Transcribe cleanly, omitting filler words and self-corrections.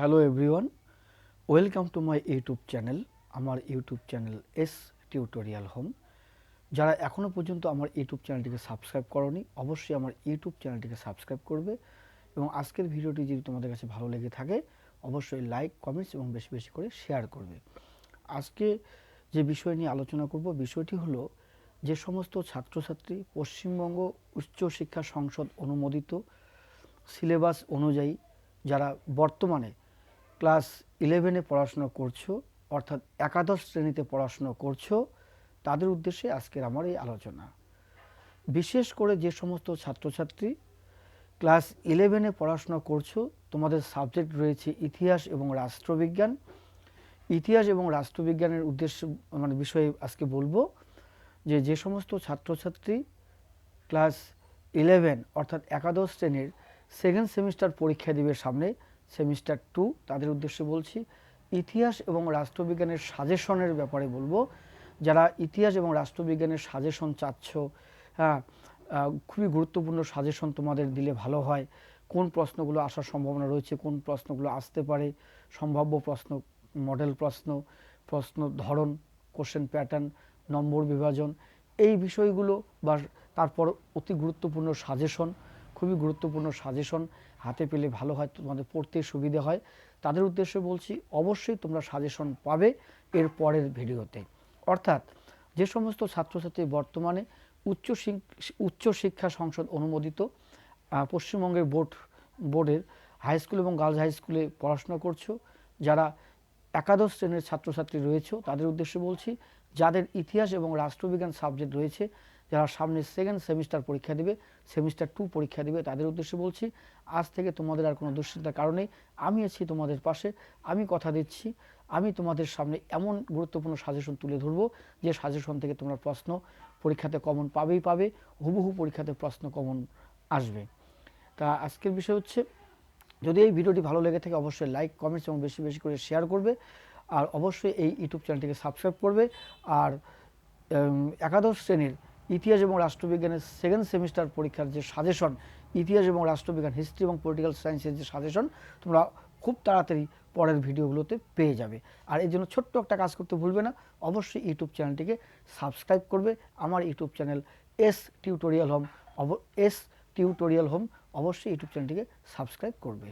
Hello everyone, welcome to my YouTube channel. আমার YouTube channel S tutorial home. যারা এখনও পর্যন্ত আমার ইউটিউব চ্যানেলটিকে সাবস্ক্রাইব করনি, অবশ্যই আমার ইউটিউব চ্যানেলটিকে সাবস্ক্রাইব করবে এবং আজকের ভিডিওটি যদি তোমাদের কাছে ভালো লেগে থাকে অবশ্যই লাইক, কমেন্টস এবং বেশি বেশি করে শেয়ার করবে। আজকে যে বিষয় নিয়ে আলোচনা করব, বিষয়টি হলো যে সমস্ত ছাত্রছাত্রী পশ্চিমবঙ্গ উচ্চশিক্ষা সংসদ অনুমোদিত সিলেবাস অনুযায়ী যারা বর্তমানে ক্লাস 11-এ পড়াশোনা করছো, অর্থাৎ একাদশ শ্রেণীতে পড়াশোনা করছো, তাদের উদ্দেশ্যে আজকের আমার এই আলোচনা। বিশেষ করে যে সমস্ত ছাত্রছাত্রী ক্লাস 11-এ পড়াশোনা করছো, তোমাদের সাবজেক্ট রয়েছে ইতিহাস এবং রাষ্ট্রবিজ্ঞান। ইতিহাস এবং রাষ্ট্রবিজ্ঞানের উদ্দেশ্য বিষয়ে আজকে বলবো যে সমস্ত ছাত্রছাত্রী ক্লাস 11 অর্থাৎ একাদশ শ্রেণীর সেকেন্ড সেমিস্টার পরীক্ষা দিবে সামনে, সেমিস্টার 2, তাদের উদ্দেশ্যে বলছি। ইতিহাস এবং রাষ্ট্রবিজ্ঞানের সাজেশনের ব্যাপারে বলবো। যারা ইতিহাস এবং রাষ্ট্রবিজ্ঞানের সাজেশন চাচ্ছ, হ্যাঁ, খুবই গুরুত্বপূর্ণ সাজেশন তোমাদের দিলে ভালো হয়। কোন প্রশ্নগুলো আসার সম্ভাবনা রয়েছে, কোন প্রশ্নগুলো আসতে পারে, সম্ভাব্য প্রশ্ন, মডেল প্রশ্ন, প্রশ্ন ধরন, কোশ্চেন প্যাটার্ন, নম্বর বিভাজন, এই বিষয়গুলো বা তারপর অতি গুরুত্বপূর্ণ সাজেশন, খুবই গুরুত্বপূর্ণ সাজেশন হাতে পেলে ভালো হয়, তোমাদের পড়তে সুবিধে হয়। তাদের উদ্দেশ্যে বলছি অবশ্যই তোমরা সাজেশন পাবে এর পরের ভিডিওতে। অর্থাৎ যে সমস্ত ছাত্রছাত্রী বর্তমানে উচ্চশিক্ষা সংসদ অনুমোদিত পশ্চিমবঙ্গের বোর্ডের হাই স্কুল এবং গার্লস হাই স্কুলে পড়াশোনা করছো, যারা একাদশ শ্রেণীর ছাত্রছাত্রী রয়েছে তাদের উদ্দেশ্যে বলছি, যাদের ইতিহাস এবং রাষ্ট্রবিজ্ঞান সাবজেক্ট রয়েছে, যারা সামনে সেকেন্ড সেমিস্টার পরীক্ষা দেবে, সেমিস্টার 2 পরীক্ষা দেবে, তাদের উদ্দেশ্যে বলছি আজ থেকে তোমাদের আর কোনো দুশ্চিন্তার কারণেই আমি আছি তোমাদের পাশে। আমি কথা দিচ্ছি, আমি তোমাদের সামনে এমন গুরুত্বপূর্ণ সাজেশন তুলে ধরবো যে সাজেশন থেকে তোমরা প্রশ্ন পরীক্ষাতে কমন পাবেই, হুবহু পরীক্ষাতে প্রশ্ন কমন আসবে। তা আজকের বিষয় হচ্ছে, যদি এই ভিডিওটি ভালো লেগে থাকে অবশ্যই লাইক, কমেন্টস এবং বেশি বেশি করে শেয়ার করবে, আর অবশ্যই এই ইউটিউব চ্যানেলটিকে সাবস্ক্রাইব করবে। আর একাদশ শ্রেণীর ইতিহাস এবং রাষ্ট্রবিজ্ঞানের সেকেন্ড সেমিস্টার পরীক্ষার যে সাজেশন, ইতিহাস এবং রাষ্ট্রবিজ্ঞান, হিস্ট্রি এবং পলিটিক্যাল সায়েন্সের যে সাজেশন, তোমরা খুব তাড়াতাড়ি পরের ভিডিওগুলোতে পেয়ে যাবে। আর এর জন্য ছোট্ট একটা কাজ করতে ভুলবে না, অবশ্যই ইউটিউব চ্যানেলটিকে সাবস্ক্রাইব করবে। আমার YouTube channel S tutorial home, অবশ্যই ইউটিউব চ্যানেলটিকে সাবস্ক্রাইব করবে।